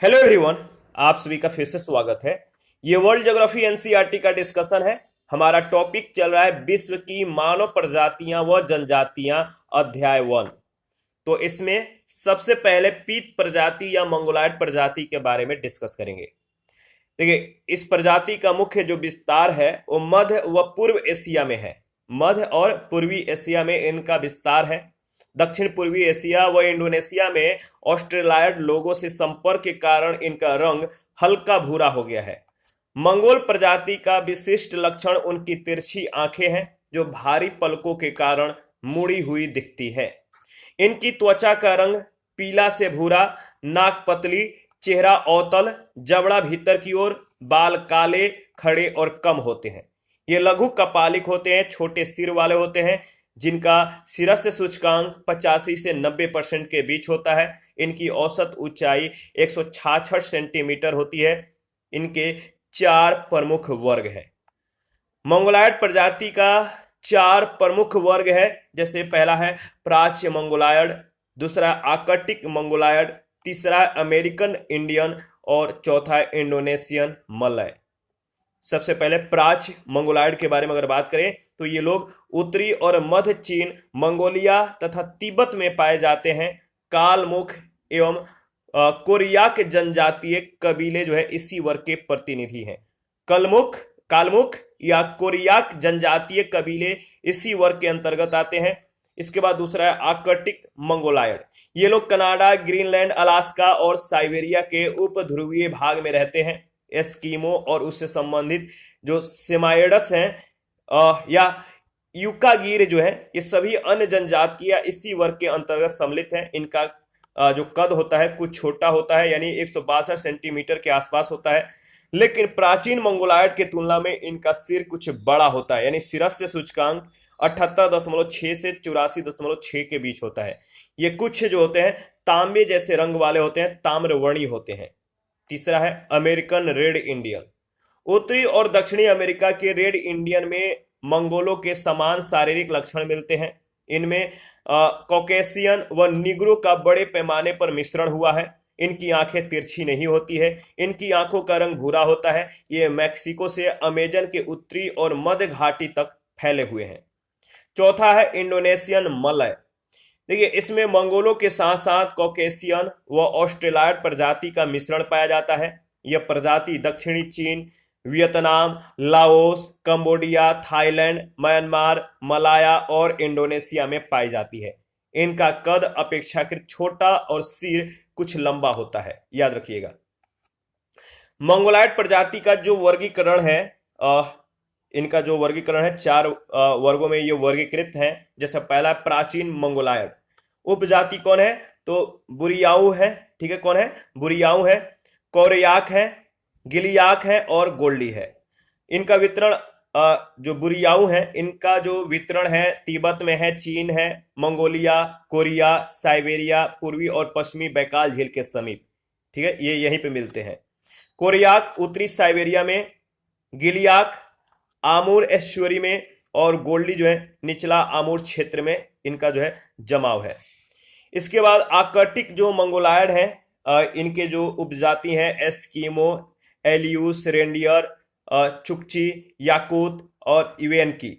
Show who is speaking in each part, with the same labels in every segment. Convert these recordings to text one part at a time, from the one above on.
Speaker 1: Hello everyone, आप सभी का फिर से स्वागत है। ये वर्ल्ड ज्योग्राफी एनसीईआरटी का डिस्कशन है। हमारा टॉपिक चल रहा है विश्व की मानव प्रजातियां व जनजातियां, अध्याय 1। तो इसमें सबसे पहले पीत प्रजाति या मंगोलायड प्रजाति के बारे में डिस्कस करेंगे। देखिए, इस प्रजाति का मुख्य जो विस्तार है वो मध्य व पूर्व एशिया में है। मध्य और पूर्वी एशिया में इनका विस्तार है। दक्षिण पूर्वी एशिया व इंडोनेशिया में ऑस्ट्रेलायड लोगों से संपर्क के कारण इनका रंग हल्का भूरा हो गया है। मंगोल प्रजाति का विशिष्ट लक्षण उनकी तिरछी आंखें हैं, जो भारी पलकों के कारण मुड़ी हुई दिखती है। इनकी त्वचा का रंग पीला से भूरा, नाक पतली, चेहरा अवतल, जबड़ा भीतर की ओर, बाल काले, खड़े और कम होते हैं। ये लघु कपालिक होते हैं, छोटे सिर वाले होते हैं, जिनका शिरस्य सूचकांक 85 से 90% के बीच होता है। इनकी औसत ऊंचाई 166 सेंटीमीटर होती है। इनके 4 प्रमुख वर्ग है। मंगोलायड प्रजाति का 4 प्रमुख वर्ग है। जैसे पहला है प्राच्य मंगोलायड, दूसरा आर्कटिक मंगोलायड, तीसरा अमेरिकन इंडियन और चौथा इंडोनेशियन मलय। सबसे पहले प्राच्य मंगोलायड के बारे में अगर बात करें तो ये लोग उत्तरी और मध्य चीन, मंगोलिया तथा तिब्बत में पाए जाते हैं। कालमुख एवं कोरियाक जनजातीय कबीले जो है इसी वर्ग के प्रतिनिधि हैं। कालमुख या कोरियाक जनजातीय कबीले इसी वर्ग के अंतर्गत आते हैं। इसके बाद दूसरा है आर्कटिक मंगोलायड। ये लोग कनाडा, ग्रीनलैंड, अलास्का और साइबेरिया के उपध्रुवीय भाग में रहते हैं। एस्कीमो और उससे संबंधित जो सेमाइडस हैं या यूकागिर जो है, ये सभी अन्य जनजातियां इसी वर्ग के अंतर्गत सम्मिलित हैं। इनका जो कद होता है कुछ छोटा होता है, यानी 162 सेंटीमीटर के आसपास होता है। लेकिन प्राचीन मंगोलायड के तुलना में इनका सिर कुछ बड़ा होता है, यानी शिरस्य सूचकांक 78.6 से 84.6 के बीच होता है। ये कुछ जो होते हैं तांबे जैसे रंग वाले होते हैं, ताम्रवर्णी होते हैं। तीसरा है अमेरिकन रेड इंडियन। उत्तरी और दक्षिणी अमेरिका के रेड इंडियन में मंगोलों के समान शारीरिक लक्षण मिलते हैं। इनमें कॉकेशियन व निग्रो का बड़े पैमाने पर मिश्रण हुआ है। इनकी आंखें तिरछी नहीं होती है। इनकी आंखों का रंग भूरा होता है। ये मैक्सिको से अमेजन के उत्तरी और मध्य घाटी तक फैले हुए हैं। चौथा है इंडोनेशियन मलय। देखिए, इसमें मंगोलों के साथ साथ कॉकेशियन व ऑस्ट्रेलायड प्रजाति का मिश्रण पाया जाता है। यह प्रजाति दक्षिणी चीन, Vietnam, Laos, Cambodia, Thailand, Myanmar, Malaya और इंडोनेशिया में पाई जाती है। इनका कद अपेक्षाकृत छोटा और सिर कुछ लंबा होता है, याद रखिएगा। मंगोलायड प्रजाति का जो वर्गीकरण है, इनका जो वर्गीकरण है 4 वर्गों में ये वर्गीकृत हैं। जैसे पहला प्राचीन मंगोलायड। उपजाति कौन है? तो बुरियाऊ है। ठीक है, कौन है? बुरियाऊ है, कोरियाक है, गिलियाक है और गोल्डी है। इनका वितरण जो बुरियाऊ है, इनका जो वितरण है तिब्बत में है, चीन है, मंगोलिया, कोरिया, साइबेरिया, पूर्वी और पश्चिमी बैकाल झील के समीप। ठीक है, ये यहीं पे मिलते हैं। कोरियाक उत्तरी साइबेरिया में, गिलियाक आमूर एस्चुरी में और गोल्डी जो है निचला आमूर क्षेत्र में इनका जो है जमाव है। इसके बाद आर्कटिक जो मंगोलायड है, इनके जो उपजाति हैं एस्कीमो, एलियूस, रेंडियर, चुकची, याकूत और इवेनकी।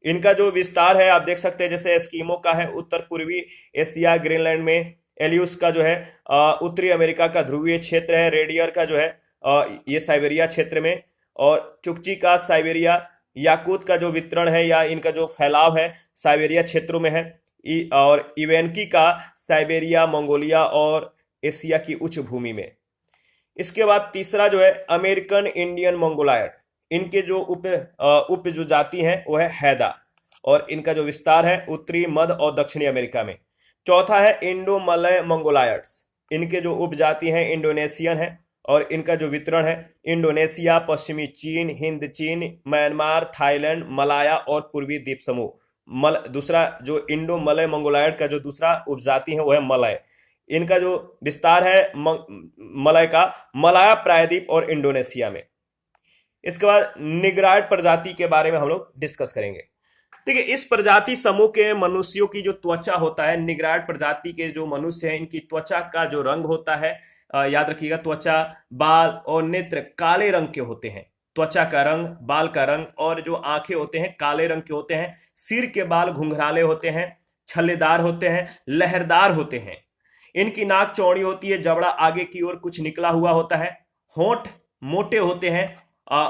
Speaker 1: इनका जो विस्तार है आप देख सकते हैं। जैसे एस्कीमो का है उत्तर पूर्वी एशिया, ग्रीनलैंड में। एलियूस का जो है उत्तरी अमेरिका का ध्रुवीय क्षेत्र है। रेडियर का जो है ये साइबेरिया क्षेत्र में, और चुकची का साइबेरिया। याकूत का जो वितरण है या इनका जो फैलाव है साइबेरिया क्षेत्रों में है। और इवेनकी का साइबेरिया, मंगोलिया और एशिया की उच्च भूमि में। इसके बाद तीसरा जो है अमेरिकन इंडियन मंगोलायड। इनके जो उप जो जाति हैं वो है हैदा, और इनका जो विस्तार है उत्तरी, मध्य और दक्षिणी अमेरिका में। चौथा है इंडो मलय मंगोलायड्स। इनके जो उपजाति हैं इंडोनेशियन है, और इनका जो वितरण है इंडोनेशिया, पश्चिमी चीन, हिंद चीन, म्यांमार, थाईलैंड, मलाया और पूर्वी द्वीप समूह। दूसरा जो इंडो मलय मंगोलायड का जो दूसरा उपजाति है वो है मलय। इनका जो विस्तार है मलय का मलाया प्रायद्वीप और इंडोनेशिया में। इसके बाद निग्रायड प्रजाति के बारे में हम लोग डिस्कस करेंगे। देखिए, इस प्रजाति समूह के मनुष्यों की जो त्वचा होता है, निग्रायड प्रजाति के जो मनुष्य हैं इनकी त्वचा का जो रंग होता है याद रखिएगा, त्वचा, बाल और नेत्र काले रंग के होते हैं। त्वचा का रंग, बाल का रंग और जो आंखें होते हैं काले रंग के होते हैं। सिर के बाल घुंघराले होते हैं, छल्लेदार होते हैं, लहरदार होते हैं। इनकी नाक चौड़ी होती है, जबड़ा आगे की ओर कुछ निकला हुआ होता है। होंठ मोटे होते हैं,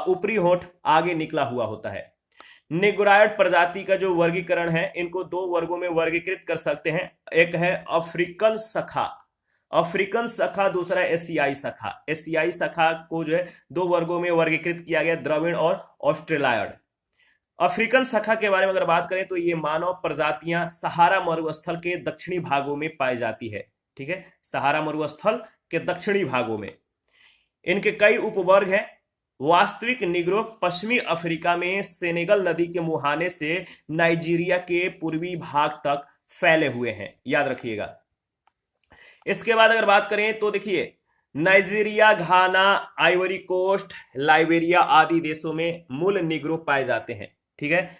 Speaker 1: ऊपरी होंठ आगे निकला हुआ होता है। नेग्रायड प्रजाति का जो वर्गीकरण है, इनको दो वर्गों में वर्गीकृत कर सकते हैं। एक है अफ्रीकन सखा, अफ्रीकन सखा, दूसरा एशियाई सखा। एशियाई सखा को जो है दो वर्गों में वर्गीकृत किया गया, द्रविड़ और ऑस्ट्रेलायड। अफ्रीकन सखा के बारे में अगर बात करें तो ये मानव प्रजातियां सहारा मरुस्थल के दक्षिणी भागों में पाई जाती है। ठीक है, सहारा मरुस्थल के दक्षिणी भागों में इनके कई उपवर्ग हैं। वास्तविक निग्रो पश्चिमी अफ्रीका में सेनेगल नदी के मुहाने से नाइजीरिया के पूर्वी भाग तक फैले हुए हैं, याद रखिएगा। इसके बाद अगर बात करें तो देखिए, नाइजीरिया, घाना, आइवरी कोस्ट, लाइबेरिया आदि देशों में मूल निग्रो पाए जाते हैं। ठीक है,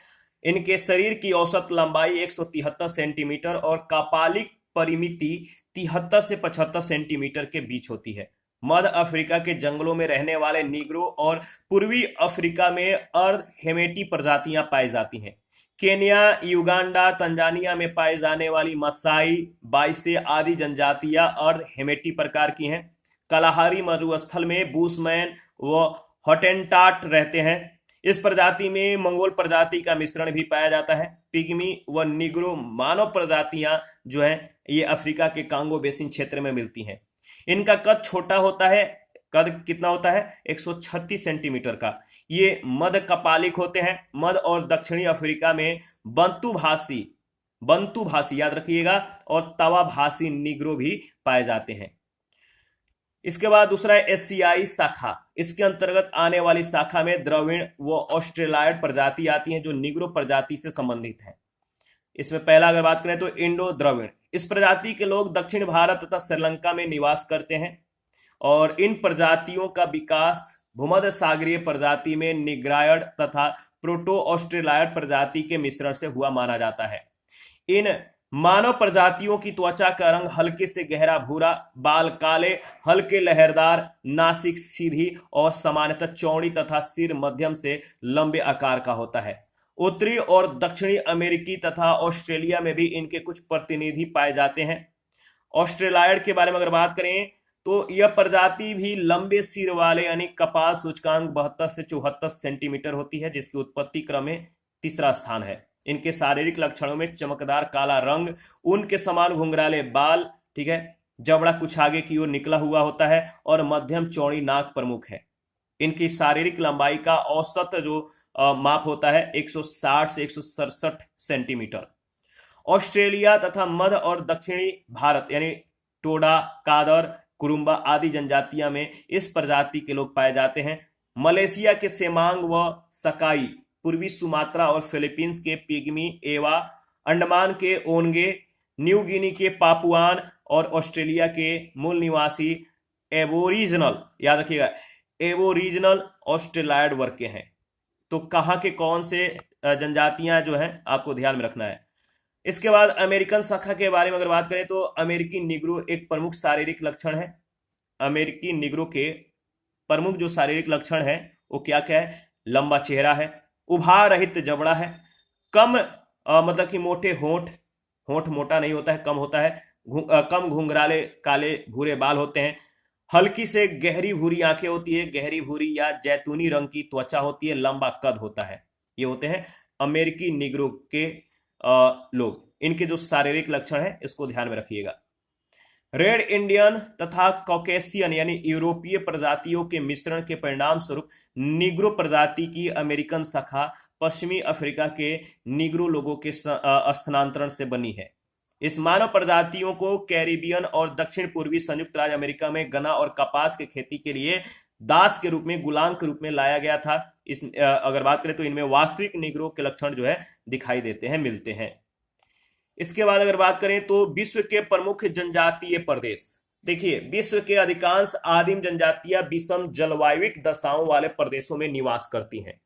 Speaker 1: इनके शरीर की औसत लंबाई 173 सेंटीमीटर और कपालिक परिमिति 73 से 75 सेंटीमीटर के बीच होती है। मध्य अफ्रीका के जंगलों में रहने वाले निग्रो और पूर्वी अफ्रीका में अर्ध हेमेटी प्रजातियां पाई जाती हैं। केन्या, युगांडा, तंजानिया में पाई जाने वाली मसाई, बाइसे आदि जनजातियां अर्ध हेमेटी प्रकार की हैं। कलाहारी मरुस्थल में बूशमैन व हॉटेंटाट रहते हैं। इस प्रजाति में मंगोल प्रजाति का मिश्रण भी पाया जाता है। पिग्मी व निग्रो मानव प्रजातियां जो है ये अफ्रीका के कांगो बेसिन क्षेत्र में मिलती हैं। इनका कद छोटा होता है। कद कितना होता है? 136 सेंटीमीटर का। ये मध्य कपालिक होते हैं। मध्य और दक्षिणी अफ्रीका में बंतु भाषी याद रखिएगा और तवा भाषी निग्रो भी पाए जाते हैं। इसके बाद दूसरा है एशियाई शाखा। इसके अंतर्गत आने वाली शाखा में द्रविड़ व ऑस्ट्रेलायड प्रजाति आती हैं जो निग्रो प्रजाति से संबंधित है। इसमें पहला अगर बात करें तो इंडो द्रविड़। इस प्रजाति के लोग दक्षिण भारत तथा श्रीलंका में निवास करते हैं और इन प्रजातियों का विकास भूमध्य सागरीय प्रजाति में निग्रायड तथा प्रोटो ऑस्ट्रेलायड प्रजाति के मिश्रण से हुआ माना जाता है। इन मानव प्रजातियों की त्वचा का रंग हल्के से गहरा भूरा, बाल काले, हल्के लहरदार, नासिक सीधी और सामान्यतः चौड़ी तथा सिर मध्यम से लंबे आकार का होता है। उत्तरी और दक्षिणी अमेरिकी तथा ऑस्ट्रेलिया में भी इनके कुछ प्रतिनिधि पाए जाते हैं। ऑस्ट्रेलायड के बारे में अगर बात करें तो यह प्रजाति भी लंबे सिर वाले यानी कपाल सूचकांक 72 से 74 सेंटीमीटर होती है, जिसकी उत्पत्ति क्रम में तीसरा स्थान है। इनके शारीरिक लक्षणों में चमकदार काला रंग, ऊन के समान घुंघराले बाल, ठीक है, जबड़ा कुछ आगे की ओर निकला हुआ होता है और मध्यम चौड़ी नाक प्रमुख है। इनकी शारीरिक लंबाई का औसत जो माप होता है 160 से 167 सेंटीमीटर। ऑस्ट्रेलिया तथा मध्य और दक्षिणी भारत यानी टोडा, कादर, कुरुम्बा आदि जनजातियां में इस प्रजाति के लोग पाए जाते हैं। मलेशिया के सेमांग व सकाई, पूर्वी सुमात्रा और फिलीपींस के पिग्मी एवा, अंडमान के ओनगे, न्यू गिनी के पापुआन और ऑस्ट्रेलिया के मूल निवासी एबोरिजिनल, याद रखिएगा, एबोरिजिनल ऑस्ट्रेलायड वर्ग के हैं। तो कहाँ के कौन से जनजातियां जो हैं आपको ध्यान में रखना है। इसके बाद अमेरिकन शाखा के बारे में अगर बात करें तो अमेरिकी निग्रो एक प्रमुख शारीरिक लक्षण है। अमेरिकी निग्रो के प्रमुख जो शारीरिक लक्षण है वो क्या क्या है? लंबा चेहरा है, उभार रहित जबड़ा है, कम मतलब कि मोटे होंठ मोटा नहीं होता है, कम होता है, कम घुंघराले काले भूरे बाल होते हैं, हल्की से गहरी भूरी आंखें होती है, गहरी भूरी या जैतूनी रंग की त्वचा होती है, लंबा कद होता है। ये होते हैं अमेरिकी निग्रो के लोग। इनके जो शारीरिक लक्षण है इसको ध्यान में रखिएगा। रेड इंडियन तथा कॉकेशियन यानी यूरोपीय प्रजातियों के मिश्रण के परिणाम स्वरूप निग्रो प्रजाति की अमेरिकन शाखा पश्चिमी अफ्रीका के निग्रो लोगों के स्थानांतरण से बनी है। इस मानव प्रजातियों को कैरिबियन और दक्षिण पूर्वी संयुक्त राज्य अमेरिका में गन्ना और कपास की खेती के लिए दास के रूप में, गुलाम के रूप में लाया गया था। इस अगर बात करें तो इनमें वास्तविक निग्रो के लक्षण जो है दिखाई देते हैं, मिलते हैं। इसके बाद अगर बात करें तो विश्व के प्रमुख जनजातीय प्रदेश, देखिए विश्व के अधिकांश आदिम जनजातियां विषम जलवायु दशाओं वाले प्रदेशों में निवास करती हैं।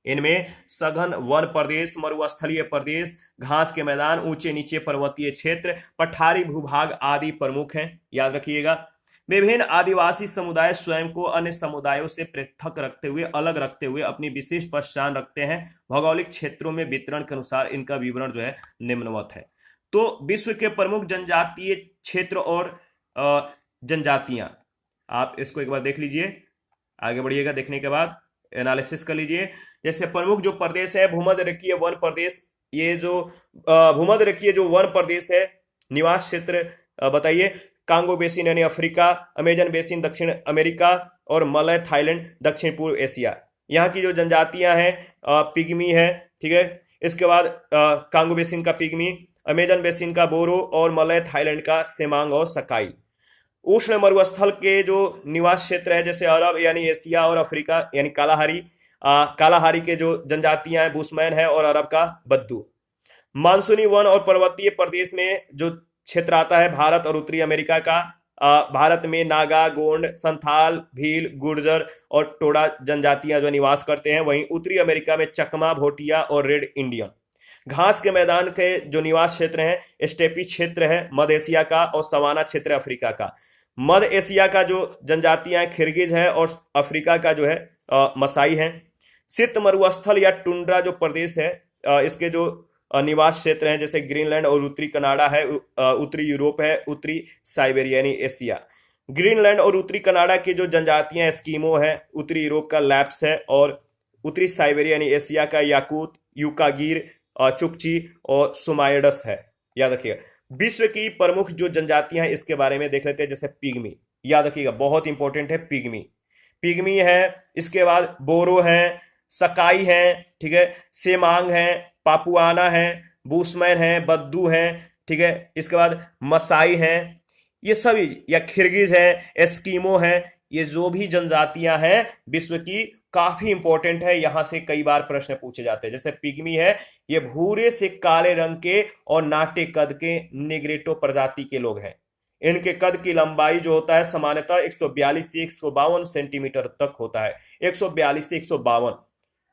Speaker 1: इनमें सघन वन प्रदेश, मरुस्थलीय प्रदेश, घास के मैदान, ऊंचे नीचे पर्वतीय क्षेत्र, पठारी भूभाग आदि प्रमुख हैं, याद रखिएगा। विभिन्न आदिवासी समुदाय स्वयं को अन्य समुदायों से पृथक रखते हुए, अलग रखते हुए अपनी विशेष पहचान रखते हैं। भौगोलिक क्षेत्रों में वितरण के अनुसार इनका विवरण जो है निम्नवत है। तो विश्व के प्रमुख जनजातीय क्षेत्र और जनजातियां, आप इसको एक बार देख लीजिए, आगे बढ़िएगा, देखने के बाद एनालिसिस कर लीजिए। जैसे प्रमुख जो प्रदेश है, भूमध्यरेखीय वन प्रदेश, ये जो भूमध्यरेखीय जो वन प्रदेश है, निवास क्षेत्र बताइए, कांगो बेसिन यानी अफ्रीका, अमेजन बेसिन दक्षिण अमेरिका, और मलय थाईलैंड दक्षिण पूर्व एशिया। यहाँ की जो जनजातियां हैं, पिग्मी है, ठीक है। इसके बाद कांगो बेसिन का पिग्मी, अमेजन बेसिन का बोरो, और मलय थाईलैंड का सेमांग और सकाई। उष्ण मरुस्थल के जो निवास क्षेत्र है, जैसे अरब यानी एशिया और अफ्रीका यानी कालाहारी, कालाहारी के जो जनजातियां हैं, बुशमैन है, और अरब का बद्दू। मानसूनी वन और पर्वतीय प्रदेश में जो क्षेत्र आता है भारत और उत्तरी अमेरिका का, भारत में नागा, गोंड, संथाल, भील, गुर्जर और टोडा जनजातियां जो निवास करते हैं। वहीं उत्तरी अमेरिका में चकमा, भोटिया और रेड इंडियन। घास के मैदान के जो निवास क्षेत्र हैं, स्टेपी क्षेत्र है मध्य एशिया का, और सवाना क्षेत्र अफ्रीका का। मध्य एशिया का जो जनजातियां हैं, खिरगिज है, और अफ्रीका का जो है मसाई है। शीत मरुस्थल या टुंड्रा जो प्रदेश है, इसके जो निवास क्षेत्र हैं, जैसे ग्रीनलैंड और उत्तरी कनाडा है, उत्तरी यूरोप है, उत्तरी साइबेरिया यानी एशिया। ग्रीनलैंड और उत्तरी कनाडा की जो जनजातियां एस्किमो है, उत्तरी यूरोप का लैप्स है, और उत्तरी साइबेरिया यानी एशिया का याकूत, यूकागिर, चुकची और सुमाइडस है। याद रखिएगा। विश्व की प्रमुख जो जनजातियां हैं इसके बारे में देख लेते हैं। जैसे पिग्मी, याद रखिएगा, बहुत इंपॉर्टेंट है पिग्मी। पिग्मी है, इसके बाद बोरो है, सकाई है, ठीक है, सेमांग है, पापुआना है, बूसमैन है, बद्दू है, ठीक है। इसके बाद मसाई है, ये सभी, या खिरगिज है, एस्किमो है, ये जो भी जनजातियां हैं विश्व की, काफी इंपॉर्टेंट है। यहां से कई बार प्रश्न पूछे जाते हैं। जैसे पिग्मी है, ये भूरे से काले रंग के और नाटे कद के निग्रेटो प्रजाति के लोग हैं। इनके कद की लंबाई जो होता है सामान्यतः 142 से 152 सेंटीमीटर तक होता है। 142 से 152,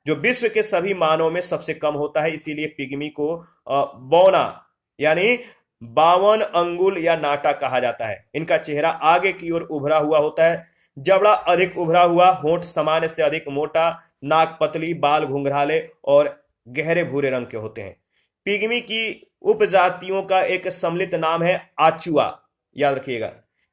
Speaker 1: जो विश्व के सभी मानव में सबसे कम होता है। इसीलिए पिग्मी को बौना यानी 52 अंगुल या नाटा कहा जाता है। इनका चेहरा आगे की ओर उभरा हुआ होता है, जबड़ा अधिक उभरा हुआ, होंठ सामान्य से अधिक मोटा, नाक पतली, बाल घुंघराले और गहरे भूरे रंग के होते हैं। पिग्मी की उपजातियों का एक सम्मिलित नाम है आचुआ। याद रखिएगा,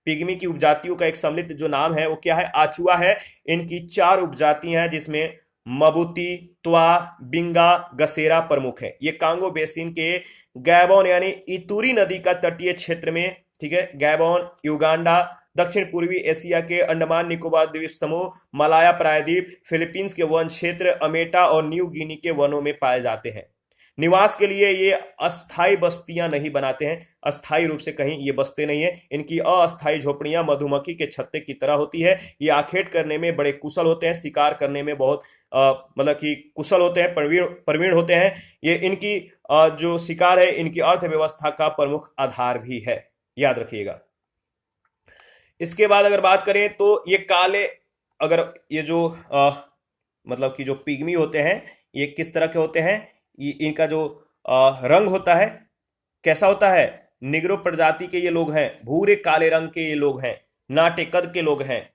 Speaker 1: पिग्मी की उपजातियों का एक सम्मिलित जो नाम है वो क्या है? आचुआ है। इनकी 4 उपजातियां हैं, जिसमें मबूती, त्वा, बिंगा, गसेरा प्रमुख है। ये कांगो बेसिन के गैबोन यानी इतुरी नदी का तटीय क्षेत्र में, ठीक है, गैबोन, युगांडा, दक्षिण पूर्वी एशिया के अंडमान निकोबार द्वीप समूह, मलाया प्रायद्वीप, फिलीपींस के वन क्षेत्र, अमेटा और न्यू गिनी के वनों में पाए जाते हैं। निवास के लिए ये अस्थायी बस्तियां नहीं बनाते हैं, अस्थायी रूप से कहीं ये बसते नहीं है। इनकी अस्थायी झोपड़ियां मधुमक्खी के छत्ते की तरह होती है। ये आखेट करने में बड़े कुशल होते हैं, शिकार करने में बहुत मतलब कि कुशल होते हैं, प्रवीण होते हैं। ये इनकी जो शिकार है, इनकी अर्थव्यवस्था का प्रमुख आधार भी है। याद रखिएगा। इसके बाद अगर बात करें तो ये काले, अगर ये जो मतलब कि जो पिग्मी होते हैं, ये किस तरह के होते हैं? इनका जो रंग होता है कैसा होता है? निग्रो प्रजाति के ये लोग हैं, भूरे काले रंग के ये लोग हैं, नाटे कद के लोग हैं।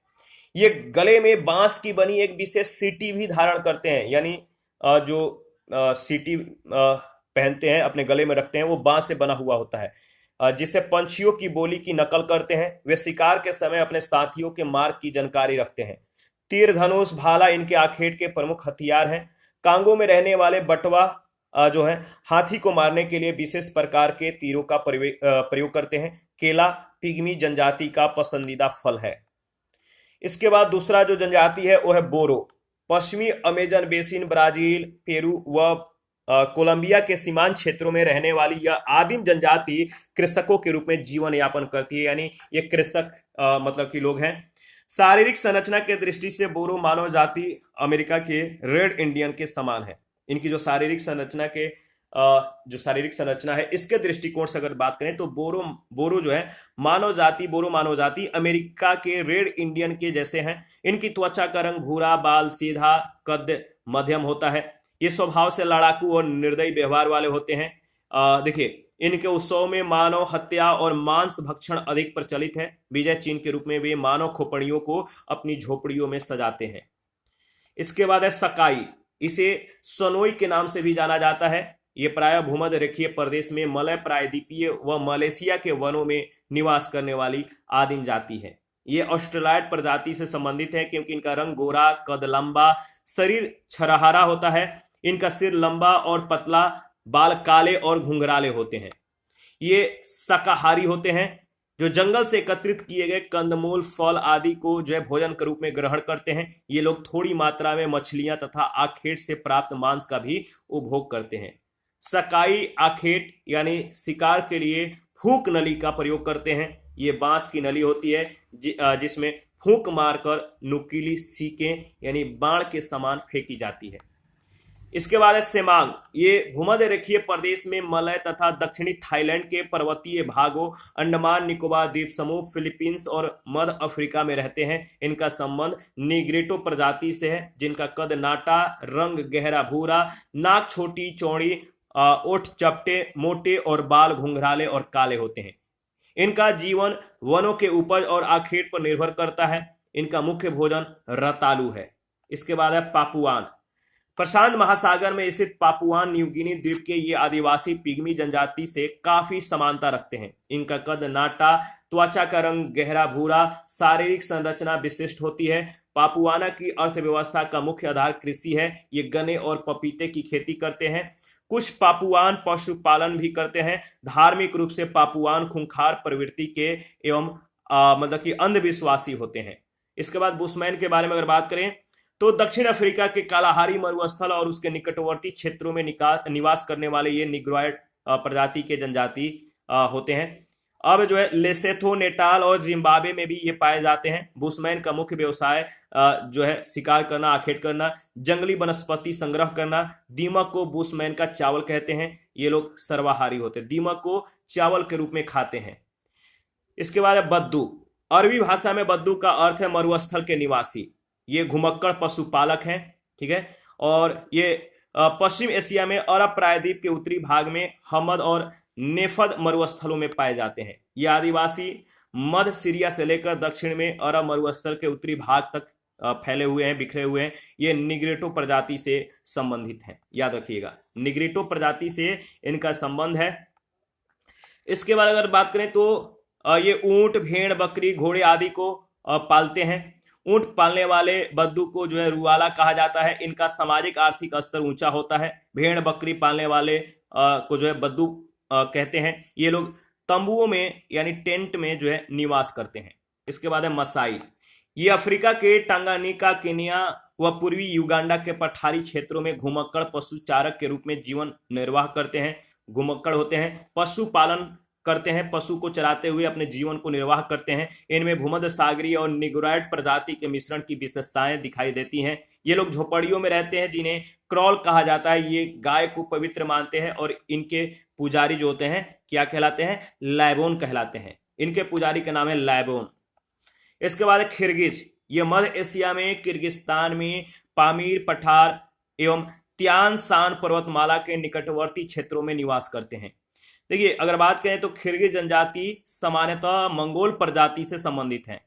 Speaker 1: ये गले में बांस की बनी एक विशेष सीटी भी धारण करते हैं, यानी जो सीटी पहनते हैं, अपने गले में रखते हैं, वो बांस से बना हुआ होता है, जिससे पंछियों की बोली की नकल करते हैं। वे शिकार के समय अपने साथियों के मार्ग की जानकारी रखते हैं। तीर, धनुष, भाला इनके आखेट के प्रमुख हथियार हैं। कांगो में रहने वाले बटवा जो है हाथी को मारने के लिए विशेष प्रकार के तीरों का प्रयोग करते हैं। केला पिग्मी जनजाति का पसंदीदा फल है। इसके बाद दूसरा जो जनजाति है वो है बोरो। पश्चिमी अमेजन बेसिन, ब्राजील, पेरू व कोलंबिया के सीमांत क्षेत्रों में रहने वाली यह आदिम जनजाति कृषकों के रूप में जीवन यापन करती है, यानी ये कृषक मतलब कि लोग हैं। शारीरिक संरचना के दृष्टि से बोरो मानव जाति अमेरिका के रेड इंडियन के समान है। इनकी जो शारीरिक संरचना है, इसके दृष्टिकोण से अगर बात करें तो बोरो जो है बोरो मानव जाति अमेरिका के रेड इंडियन के जैसे हैं। इनकी त्वचा का रंग भूरा, बाल सीधा, कद मध्यम होता है। ये स्वभाव से लड़ाकू और निर्दयी व्यवहार वाले होते हैं। देखिए, इनके उत्सव में मानव हत्या और मांस भक्षण अधिक प्रचलित है। विजय चिन्ह के रूप में वे मानव खोपड़ियों को अपनी झोपड़ियों में सजाते हैं। इसके बाद है सकाई। इसे सनोई के नाम से भी जाना जाता है। ये प्रायः भूमध्य रेखीय प्रदेश में मलय प्रायद्वीपीय व मलेशिया के वनों में निवास करने वाली आदिम जाति है। ये ऑस्ट्रेलाइड प्रजाति से संबंधित है क्योंकि इनका रंग गोरा, कद लंबा, शरीर छरहरा होता है। इनका सिर लंबा और पतला, बाल काले और घुंघराले होते हैं। ये शाकाहारी होते हैं जो जंगल से एकत्रित किए गए कंदमूल, फल आदि को जो है भोजन के रूप में ग्रहण करते हैं। ये लोग थोड़ी मात्रा में मछलियां तथा आखेट से प्राप्त मांस का भी उपभोग करते हैं। सकाई आखेट यानी शिकार के लिए फूंक नली का प्रयोग करते हैं। ये बांस की नली होती है जिसमें फूंक मारकर नुकीली सीकें यानी बाण के समान फेंकी जाती है। इसके बाद है सेमांग। ये भूमध्य रेखीय प्रदेश में मलय तथा दक्षिणी थाईलैंड के पर्वतीय भागों, अंडमान निकोबार द्वीप समूह, फिलीपींस और मध्य अफ्रीका में रहते हैं। इनका संबंध निग्रेटो प्रजाति से है जिनका कद नाटा, रंग गहरा भूरा, नाक छोटी चौड़ी, ओठ चपटे मोटे और बाल घुंघराले और काले होते हैं। इनका जीवन वनों के उपज और आखेट पर निर्भर करता है। इनका मुख्य भोजन रतालू है। इसके बाद है पापुआन। प्रशांत महासागर में स्थित पापुआन न्यू गिनी द्वीप के ये आदिवासी पिग्मी जनजाति से काफी समानता रखते हैं। इनका कद नाटा, त्वचा का रंग गहरा भूरा, शारीरिक संरचना विशिष्ट होती है। पापुआना की अर्थव्यवस्था का मुख्य आधार कृषि है। ये गन्ने और पपीते की खेती करते हैं। कुछ पापुआन पशुपालन भी करते हैं। धार्मिक रूप से पापुआन खूंखार प्रवृत्ति के एवं मतलब कि अंधविश्वासी होते हैं। इसके बाद बुशमैन के बारे में अगर बात करें तो दक्षिण अफ्रीका के कालाहारी मरुस्थल और उसके निकटवर्ती क्षेत्रों में निवास करने वाले ये निग्रोइड प्रजाति के जनजाति होते हैं। अब जो है लेसेथो, नेटाल और जिम्बाब्वे में भी ये पाए जाते हैं। बुशमैन का मुख्य व्यवसाय जो है शिकार करना, आखेट करना, जंगली वनस्पति संग्रह करना। दीमक को बुशमैन का चावल कहते हैं। ये लोग सर्वाहारी होते हैं, दीमक को चावल के रूप में खाते हैं। इसके बाद है बद्दू। अरबी भाषा में बद्दू का अर्थ है मरुस्थल के निवासी। ये घुमक्कड़ पशुपालक हैं, ठीक है। और ये पश्चिम एशिया में अरब प्रायद्वीप के उत्तरी भाग में हमद और नेफद मरुस्थलों में पाए जाते हैं। ये आदिवासी मध्य सीरिया से लेकर दक्षिण में अरब मरुस्थल के उत्तरी भाग तक फैले हुए हैं, बिखरे हुए हैं। ये निग्रेटो प्रजाति से संबंधित हैं, याद रखिएगा, निग्रेटो प्रजाति से इनका संबंध है। इसके बाद अगर बात करें तो ये ऊंट, भेड़, बकरी, घोड़े आदि को पालते हैं। ऊंट पालने वाले बद्दू को जो है रुवाला कहा जाता है। इनका सामाजिक आर्थिक स्तर ऊंचा होता है। भेड़ बकरी पालने वाले को जो है बद्दू कहते हैं। ये लोग तंबुओं में यानी टेंट में जो है निवास करते हैं। इसके बाद है मसाई। ये अफ्रीका के टांगानिका, केनिया व पूर्वी युगांडा के पठारी क्षेत्रों में घुमक्कड़ पशुचारक के रूप में जीवन निर्वाह करते हैं। घुमक्कड़ होते हैं, पशुपालन करते हैं, पशु को चराते हुए अपने जीवन को निर्वाह करते हैं। इनमें भूमध्य सागरीय और निग्रोइड प्रजाति के मिश्रण की विशेषताएं दिखाई देती हैं। ये लोग झोपड़ियों में रहते हैं जिन्हें क्रॉल कहा जाता है। ये गाय को पवित्र मानते हैं और इनके पुजारी जो होते हैं क्या कहलाते हैं? लैबोन कहलाते हैं। इनके पुजारी का नाम है लैबोन। इसके बाद खिर्गिज। ये मध्य एशिया में किर्गिस्तान में पामीर पठार एवं त्यान शान पर्वतमाला के निकटवर्ती क्षेत्रों में निवास करते हैं। देखिए अगर बात करें तो खिर्गिज जनजाति सामान्यतः मंगोल प्रजाति से संबंधित है।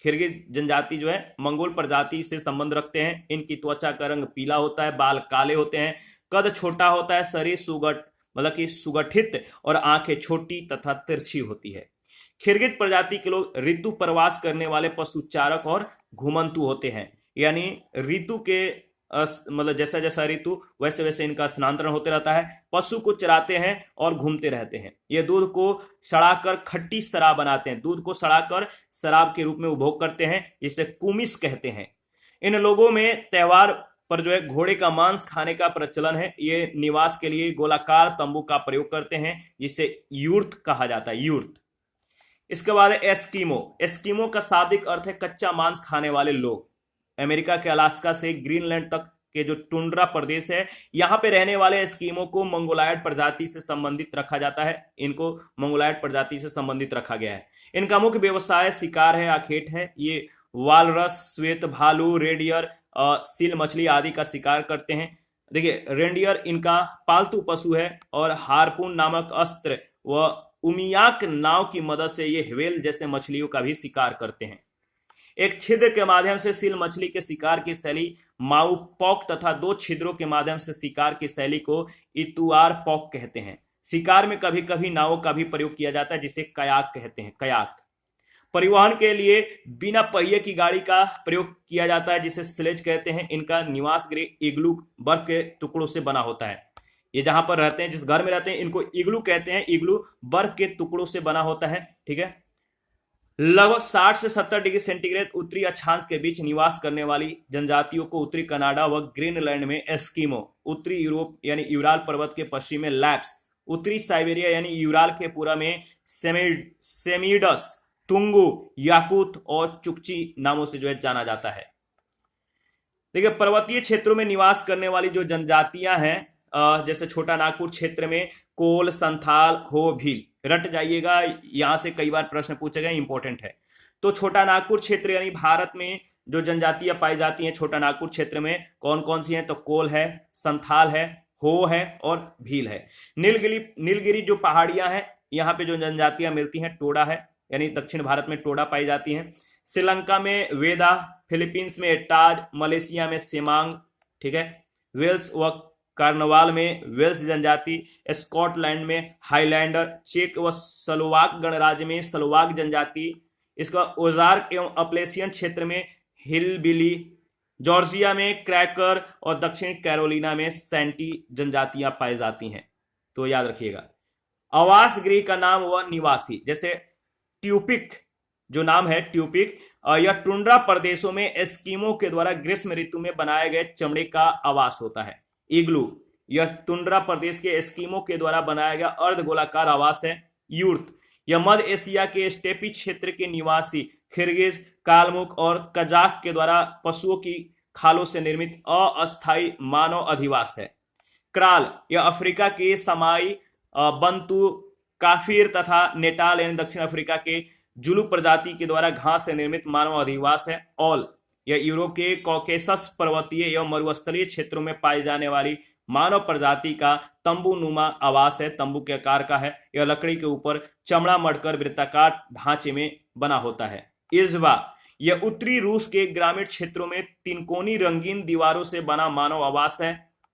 Speaker 1: खिर्गिज जनजाति जो है मंगोल प्रजाति से संबंध रखते हैं। इनकी त्वचा का रंग पीला होता है, बाल काले होते हैं, कद छोटा होता है, शरीर सुगठित और आंखें छोटी तथा तिरछी होती है। खिर्गिज प्रजाति के लोग ऋतु प्रवास करने वाले पशुचारक और घुमंतु होते हैं। यानी ऋतु के जैसा जैसा ऋतु वैसे वैसे इनका स्थानांतरण होते रहता है। पशु को चराते हैं और घूमते रहते हैं। ये दूध को सड़ाकर खट्टी शराब बनाते हैं। दूध को सड़ाकर शराब के रूप में उपभोग करते हैं, जिसे कुमिस कहते हैं। इन लोगों में त्योहार पर जो है घोड़े का मांस खाने का प्रचलन है। ये निवास के लिए गोलाकार तंबू का प्रयोग करते हैं, जिसे यूर्थ कहा जाता है, यूर्थ। इसके बाद एस्किमो। एस्किमो का शाब्दिक अर्थ है कच्चा मांस खाने वाले लोग। अमेरिका के अलास्का से ग्रीनलैंड तक के जो टुंड्रा प्रदेश है, यहाँ पे रहने वाले एस्किमो को मंगोलायड प्रजाति से संबंधित रखा जाता है। इनको मंगोलायड प्रजाति से संबंधित रखा गया है। इनका मुख्य व्यवसाय शिकार है, आखेट है। ये वालरस, श्वेत भालू, रेडियर, सील मछली आदि का शिकार करते हैं। देखिए रेंडियर इनका पालतू पशु है और हार्पून नामक अस्त्र वह उमियाक नाव की मदद से ये व्हेल जैसे मछलियों का भी शिकार करते हैं। एक छिद्र के माध्यम से सील मछली के शिकार की शैली माउ पॉक तथा दो छिद्रों के माध्यम से शिकार की शैली को इतुआर पॉक कहते हैं। शिकार में कभी कभी नावों का भी प्रयोग किया जाता है जिसे कयाक कहते हैं। कयाक परिवहन के लिए बिना पहिए की गाड़ी का प्रयोग किया जाता है जिसे स्लेज कहते हैं। इनका निवास गृह इग्लू बर्फ के टुकड़ों से बना होता है। ये जहां पर रहते हैं, जिस घर में रहते हैं, इनको इग्लू कहते हैं। इग्लू बर्फ के टुकड़ों से बना होता है। ठीक है। लगभग 60 से 70 डिग्री सेंटीग्रेड उत्तरी अक्षांश के बीच निवास करने वाली जनजातियों को उत्तरी कनाडा व ग्रीनलैंड में एस्किमो, उत्तरी यूरोप यानी यूराल पर्वत के पश्चिम में लैप्स, उत्तरी साइबेरिया यानी यूराल के पूर्व में सेमिडस, तुंगू, याकूत और चुकची नामों से जो है जाना जाता है। देखिए, पर्वतीय क्षेत्रों में निवास करने वाली जो जनजातियां हैं, जैसे छोटा नागपुर क्षेत्र में कोल, संथाल, हो, भील, रट जाइएगा, यहां से कई बार प्रश्न पूछे गए, इंपॉर्टेंट है। तो छोटा नागपुर क्षेत्र यानी भारत में जो जनजातियां पाई जाती हैं छोटा नागपुर क्षेत्र में कौन कौन सी हैं? तो कोल है, संथाल है, हो है और भील है। नीलगिरी जो पहाड़ियां हैं, यहाँ पे जो जनजातियां मिलती हैं टोडा है, यानी दक्षिण भारत में टोडा पाई जाती हैं। श्रीलंका में वेदा, फिलीपींस में एटाज, मलेशिया में सेमांग, ठीक है। वेल्स व कार्नवाल में वेल्स जनजाति, स्कॉटलैंड में हाईलैंडर, चेक व स्लोवाक गणराज्य में स्लोवाक जनजाति, इसका ओजार्क एवं अपलेशियन क्षेत्र में हिलबिली, जॉर्जिया में क्रैकर और दक्षिण कैरोलिना में सैंटी जनजातियां पाई जाती हैं। तो याद रखिएगा। आवास गृह का नाम व निवासी, जैसे ट्यूपिक जो नाम है ट्यूपिक, यह टुंड्रा प्रदेशों में एस्किमो के द्वारा ग्रीष्म ऋतु में बनाए गए चमड़े का आवास होता है। इग्लू, यह टुंड्रा प्रदेश के एस्किमो के द्वारा बनाया गया अर्धगोलाकार आवास है। यूर्त, यह मध्य एशिया के स्टेपी क्षेत्र के निवासी किर्गिज, कालमुक और कजाक के द्वारा पशुओं की खालों से निर्मित अस्थायी मानव अधिवास है। क्राल, यह अफ्रीका के समाई बंतु, काफिर तथा नेटाल यानी दक्षिण अफ्रीका के जुलू प्रजाति के द्वारा घास से निर्मित मानव अधिवास है। ऑल, यह यूरोप के कॉकेसस पर्वतीय एवं मरुस्थलीय क्षेत्रों में पाई जाने वाली मानव प्रजाति का तंबू नुमा आवास है। तंबू के आकार का है। यह लकड़ी के ऊपर चमड़ा मढ़कर वृत्ताकार ढांचे में बना होता है। इज़्वा, यह उत्तरी रूस के ग्रामीण क्षेत्रों में तिनकोनी रंगीन दीवारों से बना मानव आवास है।